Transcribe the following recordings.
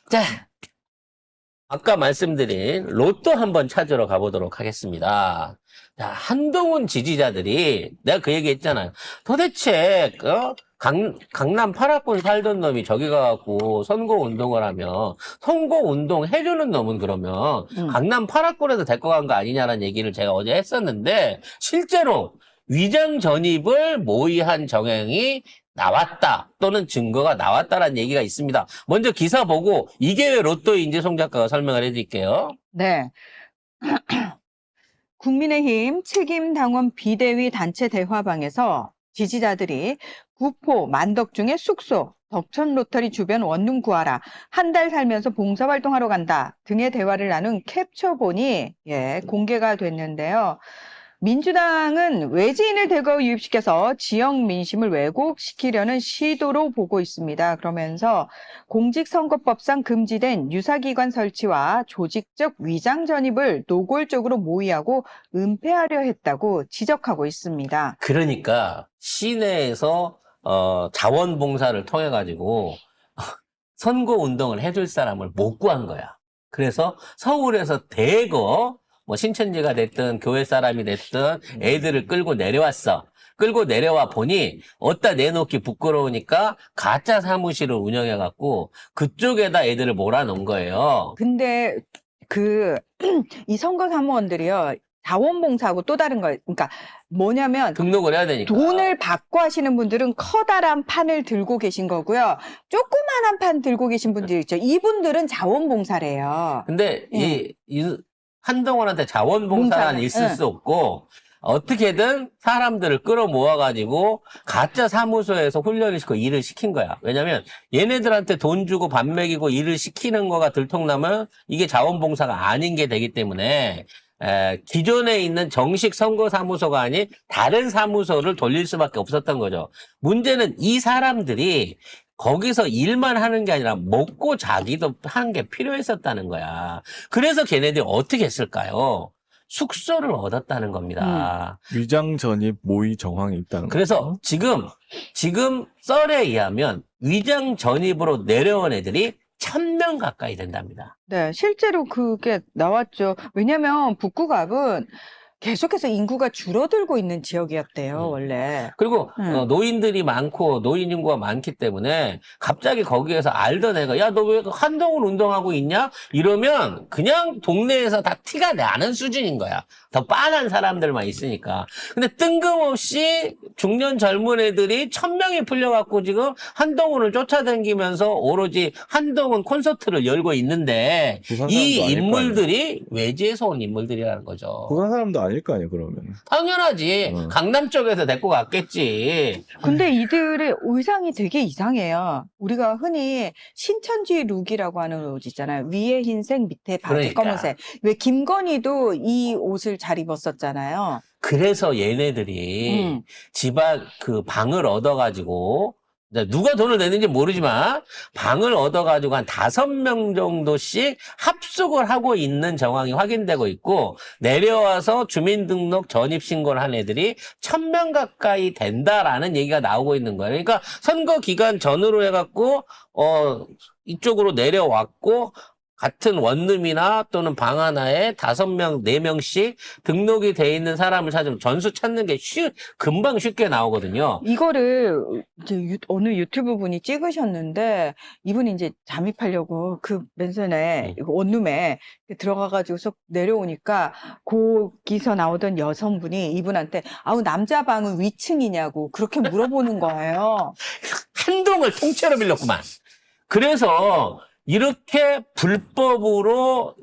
자, 아까 말씀드린 로또 한번 찾으러 가보도록 하겠습니다. 자, 한동훈 지지자들이 내가 그 얘기 했잖아요. 도대체 강남 8학군 살던 놈이 저기 가갖고 선거운동을 하면 선거운동 해주는 놈은 그러면 강남 8학군에서 데리고 간 거 아니냐라는 얘기를 제가 어제 했었는데 실제로 위장 전입을 모의한 정황이 나왔다 또는 증거가 나왔다라는 얘기가 있습니다. 먼저 기사 보고 이게 왜 로또인지 송 작가가 설명을 해드릴게요. 네. 국민의힘 책임당원 비대위 단체 대화방에서 지지자들이 구포, 만덕 중에 숙소, 덕천 로터리 주변 원룸 구하라, 한 달 살면서 봉사활동하러 간다 등의 대화를 나눈 캡처본이 공개가 됐는데요. 민주당은 외지인을 대거 유입시켜서 지역 민심을 왜곡시키려는 시도로 보고 있습니다. 그러면서 공직선거법상 금지된 유사기관 설치와 조직적 위장 전입을 노골적으로 모의하고 은폐하려 했다고 지적하고 있습니다. 그러니까 시내에서 자원봉사를 통해 가지고 선거운동을 해줄 사람을 못 구한 거야. 그래서 서울에서 대거 뭐 신천지가 됐든 교회 사람이 됐든 애들을 끌고 내려왔어. 끌고 내려와 보니 어디다 내놓기 부끄러우니까 가짜 사무실을 운영해갖고 그쪽에다 애들을 몰아놓은 거예요. 근데 이 선거 사무원들이요. 자원봉사하고 또 다른 거, 그러니까 뭐냐면 등록을 해야 되니까. 돈을 받고 하시는 분들은 커다란 판을 들고 계신 거고요. 조그만한 판 들고 계신 분들 있죠. 이분들은 자원봉사래요. 근데 이 한동훈한테 자원봉사는 있을 수 없고 어떻게든 사람들을 끌어모아가지고 가짜 사무소에서 훈련을 시키고 일을 시킨 거야. 왜냐면 얘네들한테 돈 주고 밥 먹이고 일을 시키는 거가 들통나면 이게 자원봉사가 아닌 게 되기 때문에 기존에 있는 정식 선거사무소가 아닌 다른 사무소를 돌릴 수밖에 없었던 거죠. 문제는 이 사람들이 거기서 일만 하는 게 아니라 먹고 자기도 하는 게 필요했었다는 거야. 그래서 걔네들이 어떻게 했을까요? 숙소를 얻었다는 겁니다. 위장 전입 모의 정황이 있다는 그래서 거죠. 지금 썰에 의하면 위장 전입으로 내려온 애들이 1000명 가까이 된답니다. 네, 실제로 그게 나왔죠. 왜냐면 북구갑은 계속해서 인구가 줄어들고 있는 지역이었대요, 원래. 그리고 노인들이 많고 노인 인구가 많기 때문에 갑자기 거기에서 알던 애가 야, 너 왜 한동훈 운동하고 있냐? 이러면 그냥 동네에서 다 티가 나는 수준인 거야. 더 빤한 사람들만 있으니까. 근데 뜬금없이 중년 젊은 애들이 1000명이 풀려갖고 지금 한동훈을 쫓아다니면서 오로지 한동훈 콘서트를 열고 있는데 부산 이 사람도 아닐 거 인물들이 외지에서 온 인물들이라는 거죠. 부산 사람도 아닐 거 아니에요, 그러면. 당연하지. 강남 쪽에서 데리고 갔겠지. 근데 이들의 의상이 되게 이상해요. 우리가 흔히 신천지 룩이라고 하는 옷 있잖아요. 위에 흰색, 밑에 바지 그러니까. 검은색. 왜 김건희도 이 옷을 잘 입었었잖아요. 그래서 얘네들이 집안 그 방을 얻어가지고 누가 돈을 내는지 모르지만 방을 얻어가지고 한 5명 정도씩 합숙을 하고 있는 정황이 확인되고 있고 내려와서 주민등록 전입신고를 한 애들이 1000명 가까이 된다라는 얘기가 나오고 있는 거예요. 그러니까 선거 기간 전후로 해갖고 이쪽으로 내려왔고 같은 원룸이나 또는 방 하나에 5명, 4명씩 등록이 돼 있는 사람을 찾으면 전수 찾는 게 금방 쉽게 나오거든요. 이거를 이제 어느 유튜브 분이 찍으셨는데 이분이 이제 잠입하려고 그 맨션에 원룸에 들어가가지고 쏙 내려오니까 거기서 나오던 여성분이 이분한테 아우 남자 방은 위층이냐고 그렇게 물어보는 거예요. 한동을 통째로 빌렸구만. 그래서 이렇게 불법으로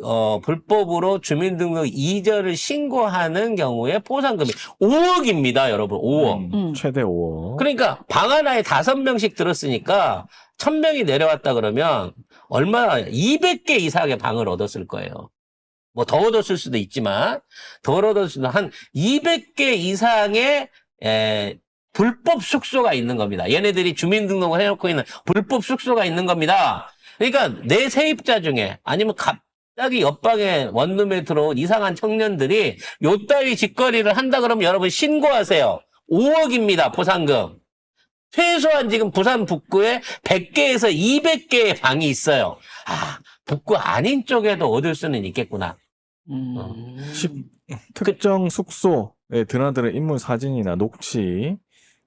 주민등록 이전을 신고하는 경우에 포상금이 5억입니다, 여러분. 5억. 최대 5억. 그러니까 방 하나에 5명씩 들었으니까 1000명이 내려왔다 그러면 얼마나 200개 이상의 방을 얻었을 거예요. 뭐 더 얻었을 수도 있지만 더 얻었을 수도 한 200개 이상의 불법 숙소가 있는 겁니다. 얘네들이 주민등록을 해놓고 있는 불법 숙소가 있는 겁니다. 그러니까 내 세입자 중에 아니면 갑자기 옆방에 원룸에 들어온 이상한 청년들이 요따위 짓거리를 한다 그러면 여러분 신고하세요. 5억입니다. 포상금. 최소한 지금 부산 북구에 100개에서 200개의 방이 있어요. 아, 북구 아닌 쪽에도 얻을 수는 있겠구나. 특정 숙소에 드나드는 인물 사진이나 녹취,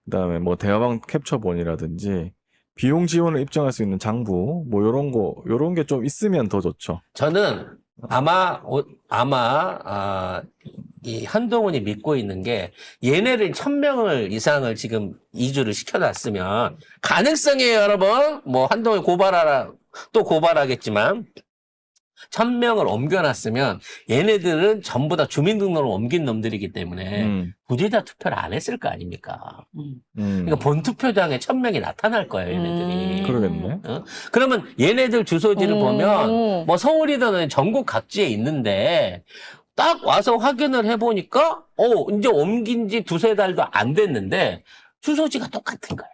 그다음에 뭐 대화방 캡처본이라든지 비용 지원을 입증할 수 있는 장부, 뭐 요런 게 좀 있으면 더 좋죠. 저는 이 한동훈이 믿고 있는 게 얘네를 1000명을 이상을 지금 이주를 시켜놨으면 가능성이에요, 여러분. 뭐 한동훈이 또 고발하겠지만 1000명을 옮겨놨으면 얘네들은 전부 다 주민등록을 옮긴 놈들이기 때문에 굳이 다 투표를 안 했을 거 아닙니까? 그러니까 본투표장에 1000명이 나타날 거예요, 얘네들이. 그러겠네. 그러면 얘네들 주소지를 보면 뭐 서울이든 전국 각지에 있는데 딱 와서 확인을 해보니까 이제 옮긴 지 2-3달도 안 됐는데 주소지가 똑같은 거야.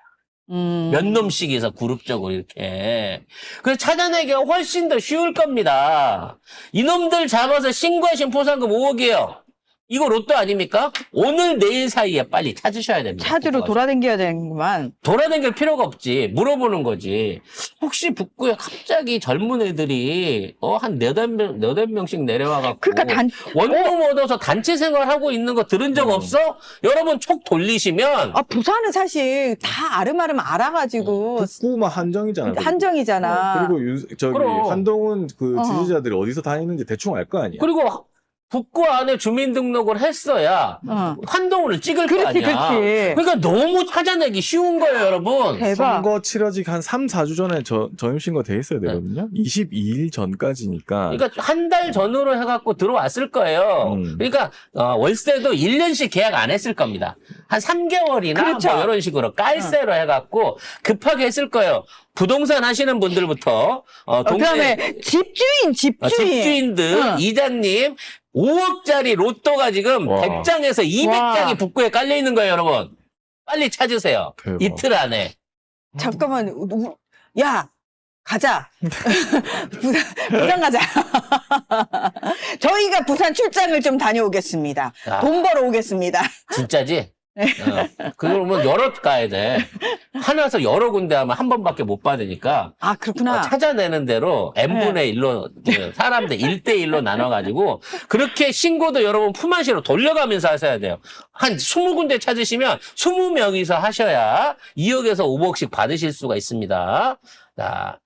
몇 놈씩에서 그룹적으로 이렇게. 그래서 찾아내기가 훨씬 더 쉬울 겁니다. 이놈들 잡아서 신고하신 포상금 5억이에요. 이거 로또 아닙니까? 오늘 내일 사이에 빨리 찾으셔야 됩니다. 찾으러 돌아다녀야 되는구만. 돌아다닐 필요가 없지. 물어보는 거지. 혹시 북구에 갑자기 젊은 애들이 한 8명씩 내려와갖고 그러니까 원룸 얻어서 단체 생활하고 있는 거 들은 적 없어? 여러분 촉 돌리시면 부산은 사실 다 아름아름 알아가지고 북구만 한정이잖아. 한정이잖아. 그리고 그럼. 한동훈 그 지지자들이 어디서 다니는지 대충 알 거 아니야. 그리고 북구 안에 주민등록을 했어야 한동훈을 찍을 거 그렇지, 아니야. 그렇지. 그러니까 너무 찾아내기 쉬운 거예요, 여러분. 대박. 선거 치러지기 한 3-4주 전에 전입신고 돼 있어야 되거든요. 22일 전까지니까. 그러니까 한 달 전으로 해갖고 들어왔을 거예요. 그러니까 월세도 1년씩 계약 안 했을 겁니다. 한 3개월이나 그렇죠. 뭐 이런 식으로 깔세로 해갖고 급하게 했을 거예요. 부동산 하시는 분들부터 그다음에 집주인들, 이장님 5억짜리 로또가 지금 와. 100장에서 200장이 북구에 깔려 있는 거예요, 여러분. 빨리 찾으세요. 대박. 이틀 안에. 잠깐만, 야, 가자. 부산 가자. 저희가 부산 출장을 좀 다녀오겠습니다. 야. 돈 벌어 오겠습니다. 진짜지? 그러면 여러 가야 돼. 하나서 여러 군데 하면 한 번밖에 못 받으니까. 아, 그렇구나. 찾아내는 대로 n분의 1로 사람들 1대1로 나눠가지고 그렇게 신고도 여러분 품앗이로 돌려가면서 하셔야 돼요. 한 20군데 찾으시면 20명이서 하셔야 2억에서 5억씩 받으실 수가 있습니다. 자,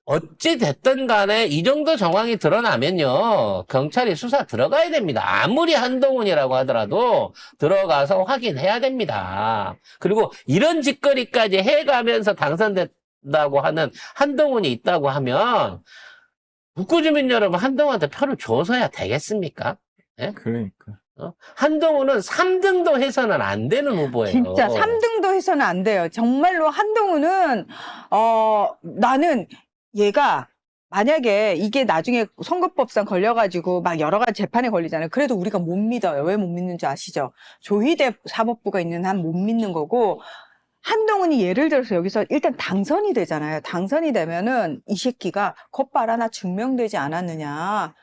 어찌 됐든 간에 이 정도 정황이 드러나면요, 경찰이 수사 들어가야 됩니다. 아무리 한동훈이라고 하더라도 들어가서 확인해야 됩니다. 그리고 이런 짓거리까지 해가면서 당선됐다고 하는 한동훈이 있다고 하면 북구 주민 여러분, 한동훈한테 표를 줘서야 되겠습니까? 예? 그러니까. 한동훈은 3등도 해서는 안 되는 후보예요. 진짜 3등도 해서는 안 돼요. 정말로 한동훈은 나는 얘가 만약에 이게 나중에 선거법상 걸려가지고 막 여러 가지 재판에 걸리잖아요. 그래도 우리가 못 믿어요. 왜 못 믿는지 아시죠? 조희대 사법부가 있는 한 못 믿는 거고, 한동훈이 예를 들어서 여기서 일단 당선이 되잖아요. 당선이 되면은 이 새끼가 겉발 나 증명되지 않았느냐.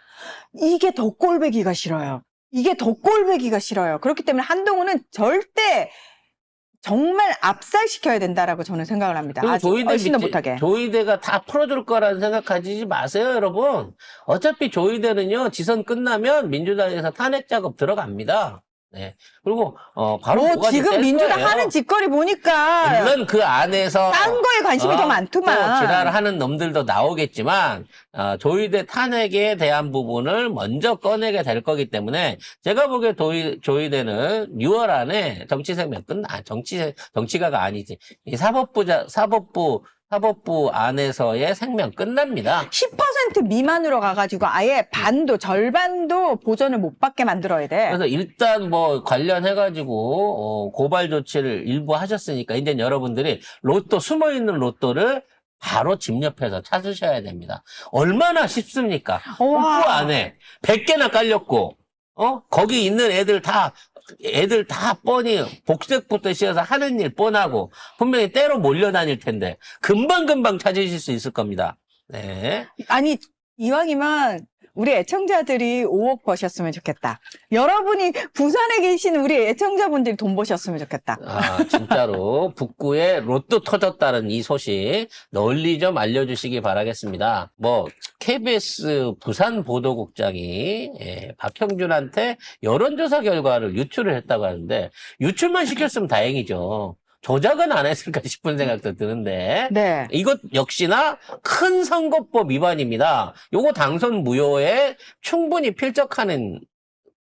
이게 더 꼴배기가 싫어요. 이게 더 꼴배기가 싫어요. 그렇기 때문에 한동훈은 절대 정말 압살시켜야 된다라고 저는 생각을 합니다. 아주 얼씬도 못하게. 조이대가 다 풀어줄 거라는 생각하지 마세요, 여러분. 어차피 조이대는요, 지선 끝나면 민주당에서 탄핵 작업 들어갑니다. 네. 그리고 바로 모가지 지금 뗄 민주당 거예요. 하는 짓거리 보니까 물론 그 안에서 딴 거에 관심이 더 많더만. 또 지랄하는 놈들도 나오겠지만 조이대 탄핵에 대한 부분을 먼저 꺼내게 될 거기 때문에 제가 보기에 조이대는 6월 안에 정치 생명 정치가가 아니지. 이 사법부 안에서의 생명 끝납니다. 10% 미만으로 가가지고 아예 절반도 보전을 못 받게 만들어야 돼. 그래서 일단 뭐 관련해가지고 고발 조치를 일부 하셨으니까 이제 여러분들이 숨어있는 로또를 바로 집 옆에서 찾으셔야 됩니다. 얼마나 쉽습니까? 북구 안에 100개나 깔렸고 거기 있는 애들 다 뻔히 복색부터 씌워서 하는 일 뻔하고 분명히 때로 몰려다닐 텐데 금방금방 찾으실 수 있을 겁니다. 네. 아니 이왕이면 우리 애청자들이 5억 버셨으면 좋겠다. 여러분이 부산에 계신 우리 애청자분들이 돈 버셨으면 좋겠다. 아, 진짜로 북구에 로또 터졌다는 이 소식 널리 좀 알려주시기 바라겠습니다. 뭐 KBS 부산 보도국장이 박형준한테 여론조사 결과를 유출을 했다고 하는데 유출만 시켰으면 다행이죠. 조작은 안 했을까 싶은 생각도 드는데 네. 이것 역시나 큰 선거법 위반입니다. 요거 당선 무효에 충분히 필적하는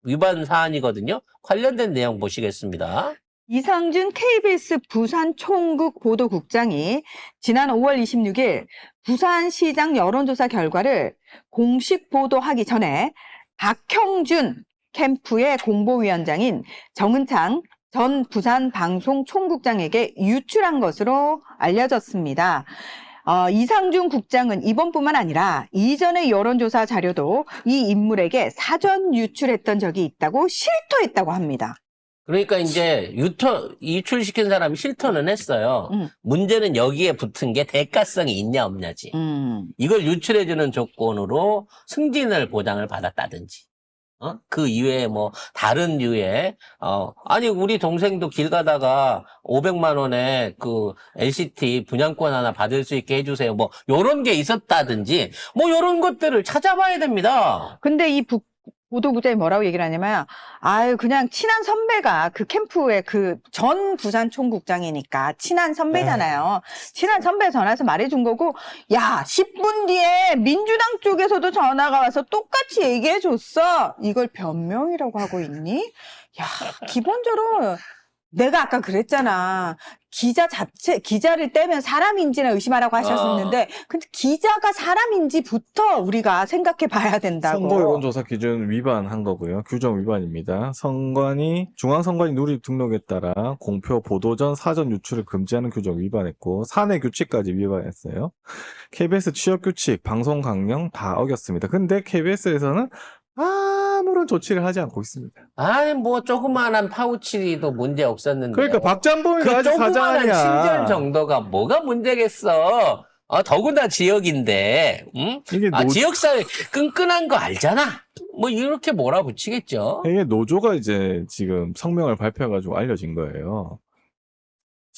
위반 사안이거든요. 관련된 내용 보시겠습니다. 이상준 KBS 부산 총국 보도국장이 지난 5월 26일 부산시장 여론조사 결과를 공식 보도하기 전에 박형준 캠프의 공보위원장인 정은창 전 부산 방송 총국장에게 유출한 것으로 알려졌습니다. 이상준 국장은 이번뿐만 아니라 이전의 여론조사 자료도 이 인물에게 사전 유출했던 적이 있다고 실토했다고 합니다. 그러니까 이제 유출시킨 사람이 실토는 했어요. 문제는 여기에 붙은 게 대가성이 있냐 없냐지. 이걸 유출해주는 조건으로 승진을 보장을 받았다든지. 그 이외에 뭐 다른 유의 아니 우리 동생도 길 가다가 500만 원에 그 LCT 분양권 하나 받을 수 있게 해주세요. 뭐 요런 게 있었다든지 뭐 요런 것들을 찾아봐야 됩니다. 근데 이 보도국장이 뭐라고 얘기를 하냐면, 그냥 친한 선배가 그 캠프의 그 전 부산 총국장이니까 친한 선배잖아요. 친한 선배 전화해서 말해준 거고, 야, 10분 뒤에 민주당 쪽에서도 전화가 와서 똑같이 얘기해줬어. 이걸 변명이라고 하고 있니? 야, 기본적으로 내가 아까 그랬잖아. 기자를 떼면 사람인지나 의심하라고 하셨었는데, 근데 기자가 사람인지부터 우리가 생각해 봐야 된다고. 선거 여론조사 기준 위반한 거고요. 규정 위반입니다. 중앙선관위 누립 등록에 따라 공표 보도 전 사전 유출을 금지하는 규정 위반했고 사내 규칙까지 위반했어요. KBS 취업 규칙, 방송 강령 다 어겼습니다. 근데 KBS에서는 아무런 조치를 하지 않고 있습니다. 아니 뭐 조그마한 파우치도 문제 없었는데. 그러니까 박장범이가 그 아직 사장 조그마한 아니야. 친절 정도가 뭐가 문제겠어. 더구나 지역인데, 응? 이게 지역사회 끈끈한 거 알잖아. 뭐 이렇게 몰아붙이겠죠. 이게 노조가 이제 지금 성명을 발표해가지고 알려진 거예요.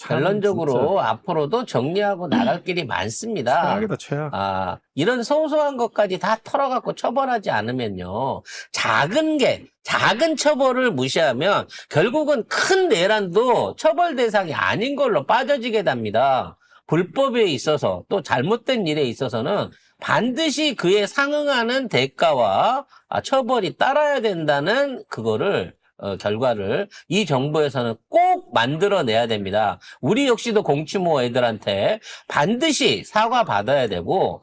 결론적으로 앞으로도 정리하고 나갈 길이 많습니다. 최악이다, 최악. 이런 소소한 것까지 다 털어갖고 처벌하지 않으면요. 작은 처벌을 무시하면 결국은 큰 내란도 처벌 대상이 아닌 걸로 빠져지게 됩니다. 불법에 있어서 또 잘못된 일에 있어서는 반드시 그에 상응하는 대가와 처벌이 따라야 된다는 결과를 이 정부에서는 꼭 만들어내야 됩니다. 우리 역시도 공치모 애들한테 반드시 사과받아야 되고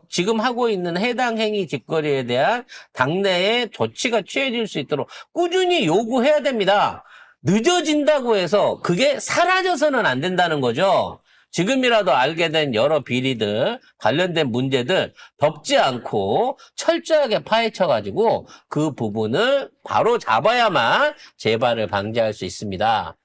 지금 하고 있는 해당 행위 짓거리에 대한 당내의 조치가 취해질 수 있도록 꾸준히 요구해야 됩니다. 늦어진다고 해서 그게 사라져서는 안 된다는 거죠. 지금이라도 알게 된 여러 비리들, 관련된 문제들 덮지 않고 철저하게 파헤쳐가지고 그 부분을 바로 잡아야만 재발을 방지할 수 있습니다.